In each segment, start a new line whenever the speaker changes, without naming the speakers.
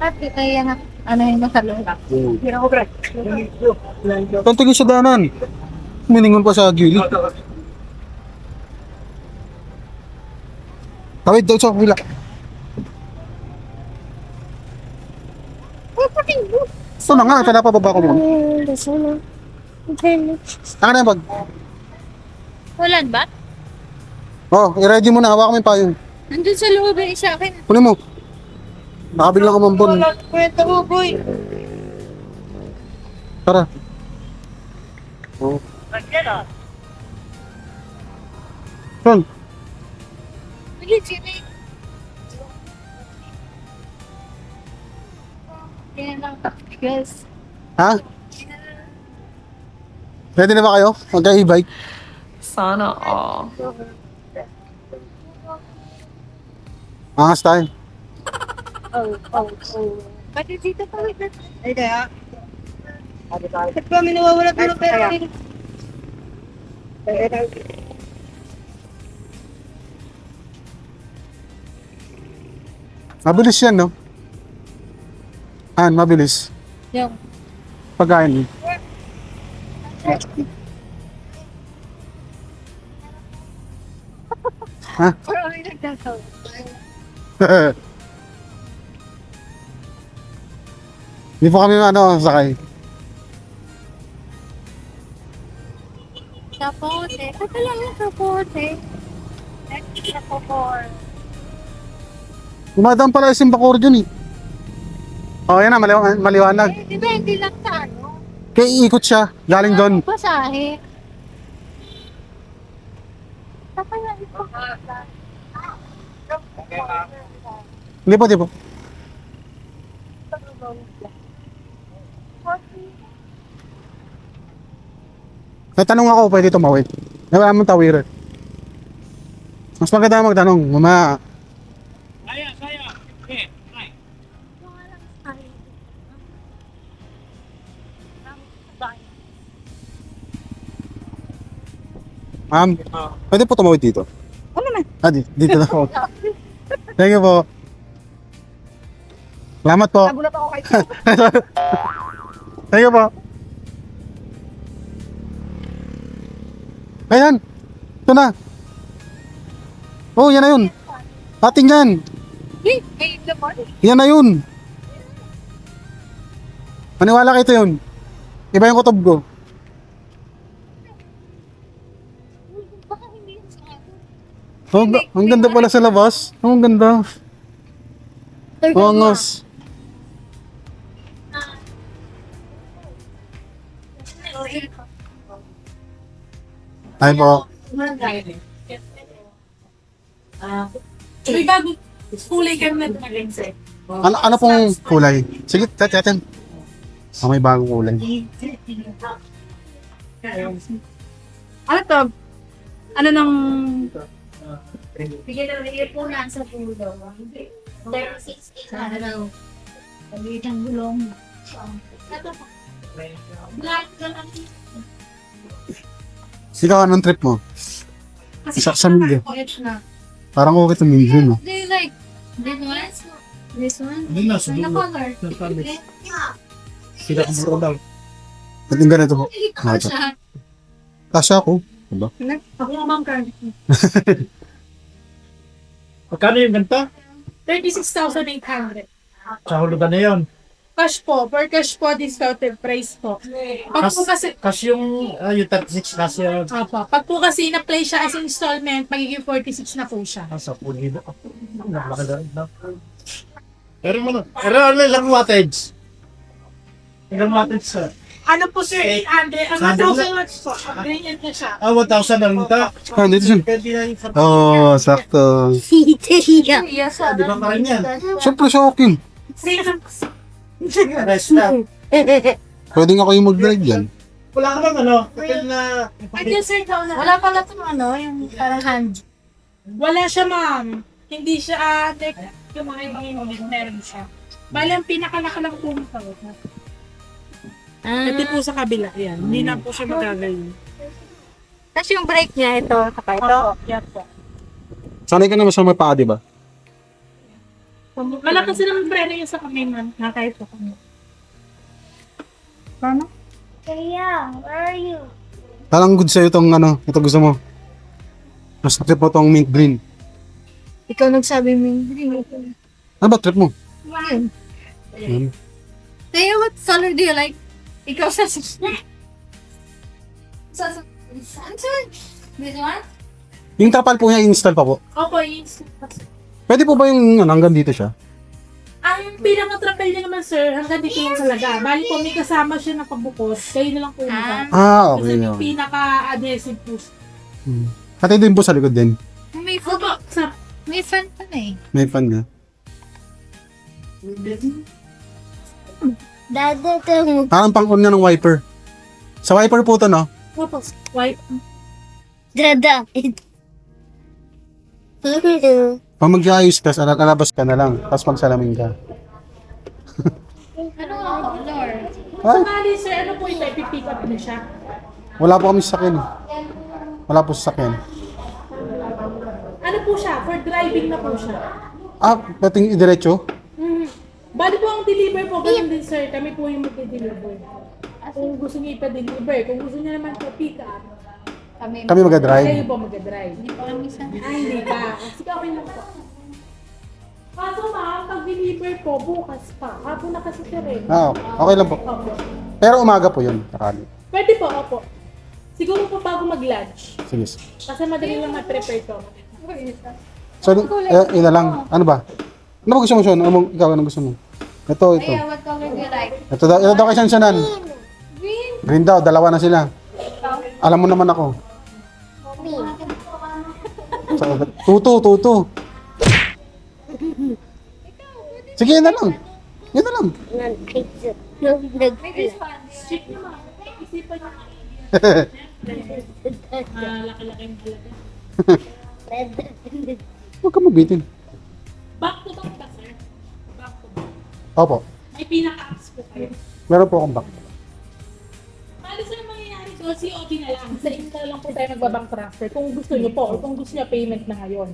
Ate, kaya nga, ano yung nasa loob?
Tantingin sa danan. Miningon pa sa gilid. Tawid daw sa kabila. Ito na nga, pinapababa ko mo. Ano na yung bag?
Ulan ba?
Oh, i-ready mo na. Hawakan mo yung payong.
Nandun sa loob eh, sa akin.
Kunin mo. Nakabiglang kumambon.
Kwento mo, boy.
Tara. Oh. Saan?
Bilis, sino eh. Yan lang. Yes.
Ha? Ready na ba kayo? Mag-i-bike?
Sana all.
Angas tayo.
Oh. Pati dito pa rin. Ay, kaya? Ba't ba may nawawala ko ng pera?
Mabilis yan, no? Mabilis.
Yung.
Pagkain. Ha?
Parang may nagdataw.
Hindi po kami sakay.
Kapote. Ito lang yung kapote. Extra popor.
Dumadaan pala yung Simbacor dyan eh. Oh, yan na, maliwanag.
Eh, di ba hindi lang sa ano?
Kaya iikot siya, galing doon.
Basahe. Tapos na ito.
Hindi po. May tanong ako, pwede tumawid. Wala mong tawiran. Mas maganda magtanong, mamaya. Ma'am, pwede po tumawid dito?
Ano naman?
Dito na po. Thank you po. Salamat po.
Nagulat ako kay
Thank you po. Ayan. Ito na. Oh, yan na yun. Atin yan.
Ay, naman.
Yan na yun. Maniwala kayo ito yun. Iba yung kutob ko.
Baka hindi yun sa ano.
Oh, ang ganda pala sa labas. Oh, ang ganda. Oh, angas. Ay po.
May bago kulay ka na malinse.
Ano pong kulay? Sige, tatin. Oh, may bagong kulay.
Ano to? Ano nang...
Bigyan na rin po na sa pulo. 36 na daw. Pagiging ang gulong. Ito po. Black ka lang.
Ikaw, anong trip mo? Sa media.
Na.
Parang okay ito media, no?
Do you like this one? This one?
Hindi na, sa
Ano
dulo.
color?
Sila kang buro daw.
Ba't yung ganito po?
Kasha.
Kasya ako. Diba?
Ako naman ka.
Magkano yung ganta?
36,800.
Sa hulugan na yun.
Cash po. Per cash po, discounted price po. Pag po kasi...
Kasi yung 36 kasi yung
Pag po kasi na-play siya as installment, magiging 46 na po siya.
sa pulido. Nakalaki na. Pero ano lang wattage? Ilang wattage sir?
Ano po sir? 800. Ang 1,000 watts po. Ganyan na siya.
1,000 lang ito.
Dito siya.
Pwede na yung
Oh, sakto.
Yes,
di ba pa rin yan?
Siyempre shocking.
Rest na.
Pwede nga kayo mag-drive yan.
Wala ka bang ano? Pwede na...
Pwede sir,
Wala pala itong ano, yung parang hand.
Wala siya ma'am. Hindi siya like yung mga ibang meron siya. Bali ang pinakalakalang po nito. Ito po sa kabila yan. Hindi na po siya magagawin.
Tapos yung brake niya, ito, saka ito.
Yan po.
Sanay ka naman sa may paa, di ba?
Malakas silang preno yung sa kami, ma'am. Kahit sa kami. Paano?
Kaya, where are you?
Parang good sa'yo itong ano, ito gusto mo. Mas trip mo itong mint green.
Ikaw nagsabi mo yung
Ano ba trip mo?
Yun.
Hmm.
Kaya what color do you like? Ikaw sa This one?
Yung trapal po niya, install pa po.
Opo, yes.
Pwede po ba yung ano, hanggang dito siya?
Ang pinaka-trapel niya naman, sir, hanggang dito lang talaga. Bali po, may kasama siya na pagbukas. Kayo na lang po nila.
Okay.
Kasi may
Okay.
pinaka-adhesive po.
Hmm. Pati din po sa likod din.
May fan.
Opo, sa
May fan pa na eh.
May fan nga.
Dada to.
Parang pang-on nga ng wiper. Sa wiper po to, no?
opo, white.
Dada.
Pag mag-ayos ka, alabas ka na lang. Tapos magsalamin ka.
Ano ang color?
Ay,
Bali, sir, ano po ito? Ipipick up na siya.
wala po kami sasakyan. Wala po sasakyan.
Ano po siya? For driving na po siya.
Pating idiretso?
Mhm. Bali po ang deliver po, ganun din, sir. Kami po yung mag-deliver. Kung gusto niyo ipa-deliver, kung gusto niyo naman po pick up,
Kami.
Kami mag-drive.
kayo po mag-drive.
Hindi pa kami sa...
Hindi pa. Sige, okay lang po. Kaso ma'am, pag-deliver po, bukas pa. Hapon na kasi sir eh.
Okay lang po.
Opo.
Pero umaga po yun, sakali.
Pwede po, opo. Siguro po bago mag-lunch.
Sige.
Kasi madali lang ma-prepare to.
So, yun na lang. Ano ba? Ano ba gusto mo, Sean? Ikaw, ano gusto mo? Ito.
Kaya, what color do you like?
Ito daw kay Sansanan.
Green.
Green daw, dalawa na sila. Alam mo naman ako. Tuto. Sige, yun na lang. Yun na lang.
Check nyo ma'am. Isipan nyo. Laki-laking halaga.
Huwag ka mabitin.
Back to back ba, sir? Back to back.
Opo.
May pinaka-apps po kayo.
Meron po akong back.
Bali sir, mangyayari ko, COD na lang. Sa Insta lang po tayo nagbabank transfer. Kung gusto nyo po, or kung gusto nyo payment na ngayon.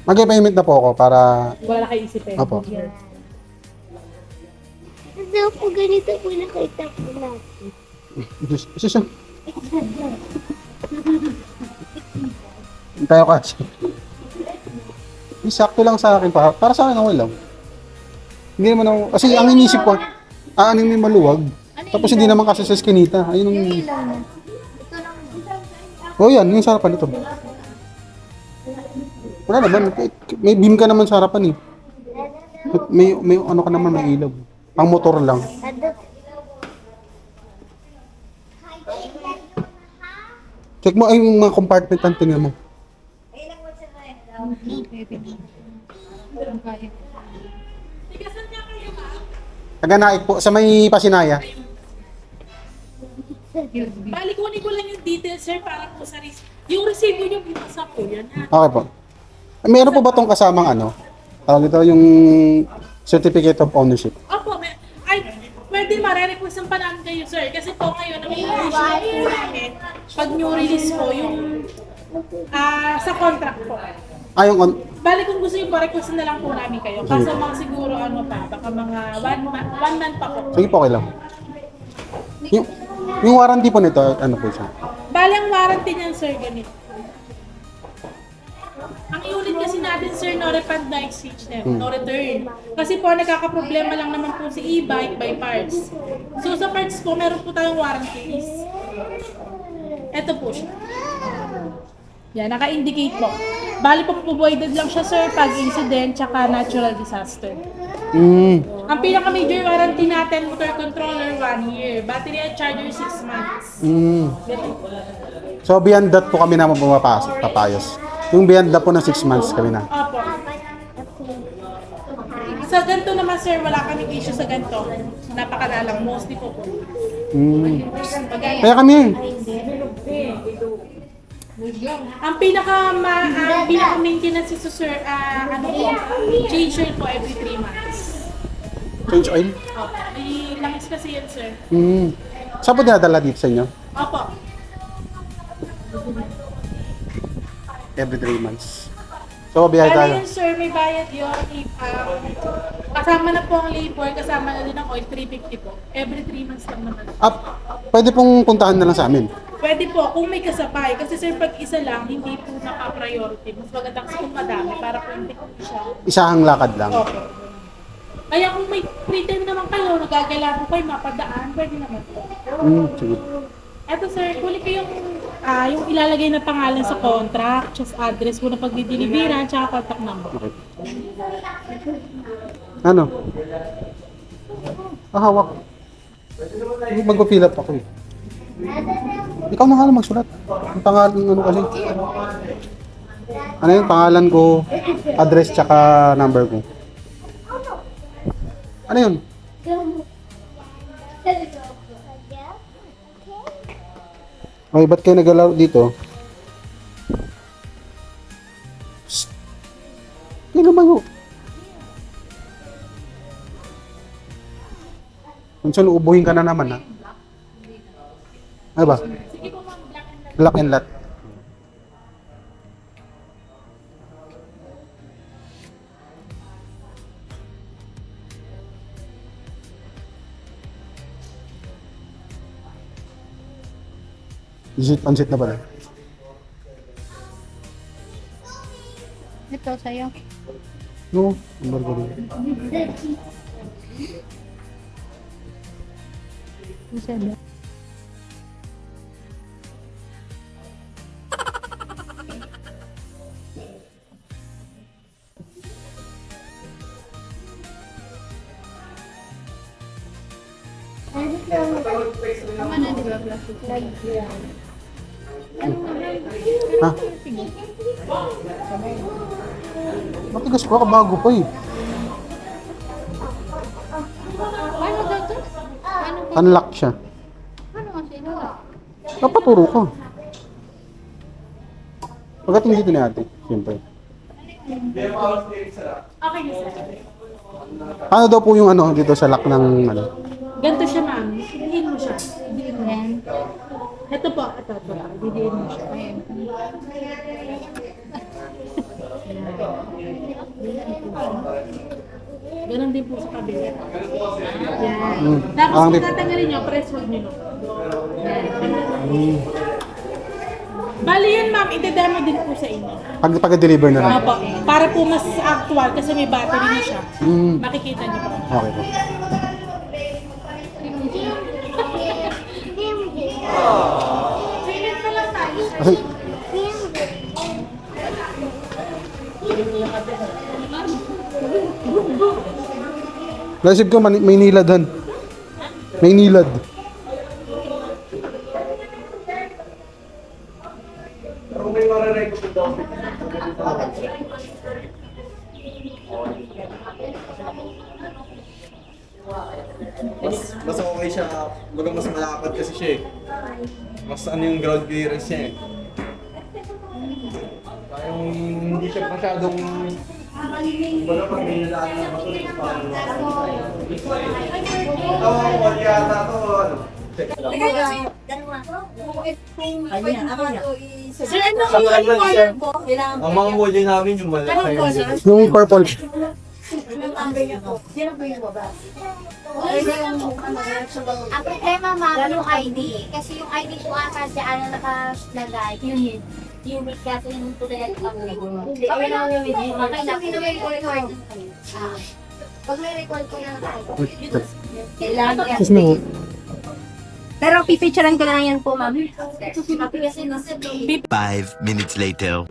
Mag-payment na po ako para...
Wala na kayo isipin.
Opo.
Kasi po ganito po nakita po natin.
Isa. Tayo kasi. Sakto lang sa akin para sa akin okay lang. Hindi naman ako, kasi ang inisip ko, ano yung maluwag. Tapos hindi naman kasi sa skinita. Ayun yung...
Ilaw na. Ito lang.
Oh yan, yung sarapan ito. Wala naman, may beam ka naman sa harapan eh. May ano ka naman, may ilaw. Pang motor lang. Check mo ay yung mga compartment ang tingnan mo.
Tigasan niya kayo ma'am.
Taganaik po, sa may Pasinaya.
Bali, kunin ko lang yung details sir para po sa yung resibo nyo binasa po yan ha.
Okay po. Meron po ba tong kasamang ano? Tawag ito yung certificate of ownership.
Opo, pwede ma-request ang panaan kayo sir. Kasi po ngayon, ang issue po namin, pag new release po, yung sa contract po.
Yung on...
Bali, kung gusto nyo po, request na lang po namin kayo. Kaso mga siguro ano pa, baka mga one month pa po.
Sige po, okay lang. Yung warranty po nito, ano po siya?
Bali, ang warranty niyan sir, ganito. Ang unit kasi natin sir, no refund, no exchange na, no return. Kasi po, nagkakaproblema lang naman po si e-bike by parts. So sa parts po, meron po tayong warranties. Ito po siya. Yan, naka-indicate po. Bali po, avoided lang siya sir pag incident tsaka natural disaster. Ang pinaka-major warranty natin, motor controller, 1 year. Battery at charger, 6 months. Ganun po.
So beyond that po kami naman pumapasok, papayos. Yung beyond that po na 6 months kami na.
Opo. Sa ganito naman sir, wala kaming issue sa ganito. Napakalalang, mostly po po.
Kaya kami,
Ang pinaka-maintenance ito sir, change oil po every 3 months.
change oil.
Opo. May langis kasi yan sir.
Saan po dinadala dito sa inyo?
Opo.
Every 3 months. So, biyahe
Kaya
tayo.
yun, sir, may bayad yun. Kasama na po ang labor, kasama na din ang oil, 350 po. Every 3 months lang naman.
Pwede pong puntahan na lang sa amin.
Pwede po, kung may kasabay. Kasi sir, pag isa lang, hindi po naka-priority. Mas maganda kasi kung madami, para po hindi po siya.
Isahang lakad lang.
Okay. Kaya kung may free time naman kayo, nagagala po kayo, mapadaan, pwede naman po.
Sige.
Eto sir, huli ko yung ilalagay na pangalan sa contract, just address po na pagdideliveran, tsaka contact number.
Okay. Ano? Hawak. Magpa-fill up ako eh. Ikaw na nga lang magsulat. Ang pangalan, ano kasi? Ano yun? Pangalan ko, address, tsaka number ko. Ano yun? Okay, ba't kayo naglalaro dito? Shhh! Hindi lumayo. Minsan uubuhin ka na naman, ha? Ano ba?
Sige po ma'am, black and white.
Lock and lot. Pansit na pala.
Ito, sa'yo.
No, number ko rin.
Isa ba? Tama na, di ba?
Ha? Matigas pa, kabago pa eh.
Paano daw to? Paano ko?
Unlock siya.
Paano kasi wala?
Napaturo ko. Pagdating dito ni ate, siyempre.
Okay na sir.
Ano daw po yung ano dito sa lock ng ano?
Ganito siya ma'am, didiin mo siya. Didiin mo.
Yan.
Ito po, ito. Didiin mo siya.
Ayan.
Ganon din po sa kabila. Yan.
Mm.
Tapos
Ah,
kung
di-
tatanggalin nyo, press hold nyo. Yan. Bali yun ma'am, ite-demo din po sa inyo.
Pag-deliver na lang.
Opo, para po mas actual kasi may battery na siya.
Mm.
Makikita nyo po.
Okay po.
Minute pa lang tayo.
Kasi, naisip ko may niladan. May nilad.
Mas okay siya, baga mas malapad kasi siya eh. Mas ano yung ground clearance niya eh. Yung hindi siya masyadong baga pag may nalaan na bato ito paano. Ito, wali yata ito ano.
Sir, ano yung order ko?
Ang mga molyo namin yung malaki.
Yung purple.
Sino po yung baba? Ang problema ma'am, yung ID. Kasi yung ID ko ata si ano nakalagay. Unit. Unit kasi yung tulad kami. Hindi, okay lang yung unit. Okay lang, record. Pag may record ko na kailangan.
Excuse me.
Pero pipicturean ko na lang yan po ma'am. Kasi
5 minutes later.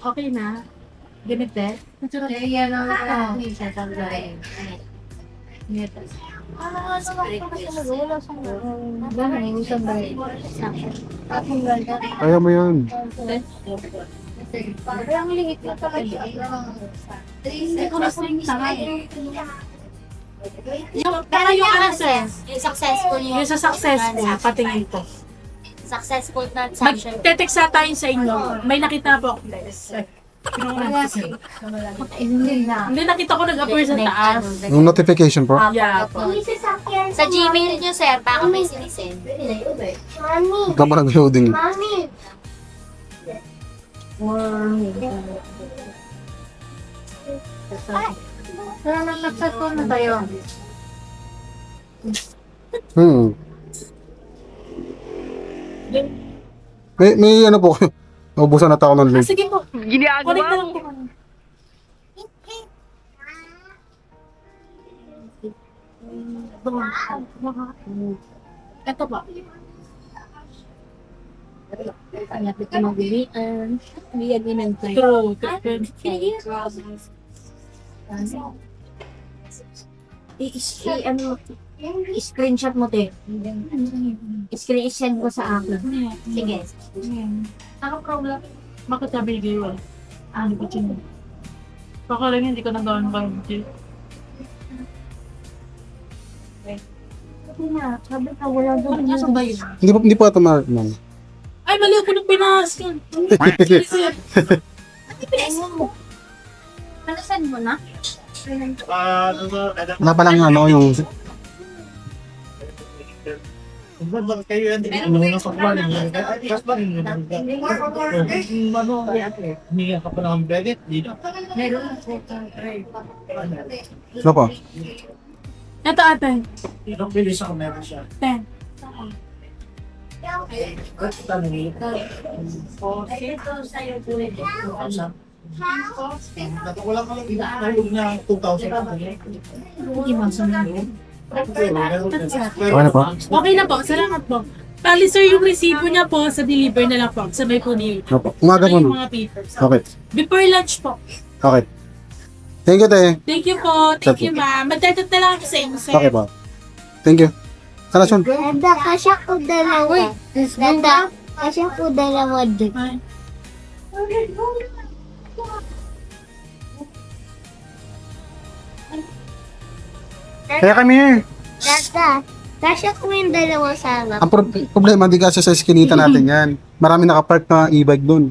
Okay na. Ganito eh.
Yan ang
Kaya mo yan.
Parang liit na talaga.
Pero yung ano sir,
Yung successful
yung sa successful, patingin ko.
Successful transaction.
Magte-text tayo sa inyo. May nakita po ako.
Hindi na.
Hindi, nakita ko nag-appear sa taas.
Yung notification po.
Yeah po.
Sa Gmail nyo, sir, baka may sinisend.
Ikaw pa nag-loading.
Pero nag-successful na tayo.
May ano po. Naubusan na ako ng link.
Sige po. Ginagawa na lang po. Ito ba?
Lapit ka mag-uwian. Biyag din ng tayo.
True.
I-screenshot mo, te. I-screenshot mo sa akin. Sige.
Ano problem? Bakit sabi ni Gaywal? Ano ba dyan? Baka lang hindi ko nagawa ng budget.
Sabi na, sabi na, wala doon.
Ano ba yun?
Hindi po ito mark, ma'am.
Ay, mali ako ng pinas.
Panasan mo na?
Wala pa lang yung ano, yung...
Bakit kayo yan? Ano sa plan? Kas ba? Hindi ka pa ng credit? Dito.
Ano po?
Ito ate.
Dito bilis ako meron siya.
10.
Wala ka lang inahulog niya 2,000.
Okay na po?
Okay na po, salamat po. Bali sir, yung resibo niya po sa deliver na lang po. Sabay po niyo.
Ano po? Umaga po,
Yung
no?
mga papers.
Okay.
Before lunch po.
Okay. Thank you, te.
Thank you po. Thank you ma'am. Magtatat na lang ako sa inyo sir.
Okay po. Thank you. Kalasyon.
Dada, kasya ko dalawa. Dada, kasya ko dalawa din.
Ay.
Kaya kami eh.
Dada, kasya ko yung dalawa sa harap.
Ang problema, di kasi sa eskinita natin yan. Marami nakapark na e-bike doon.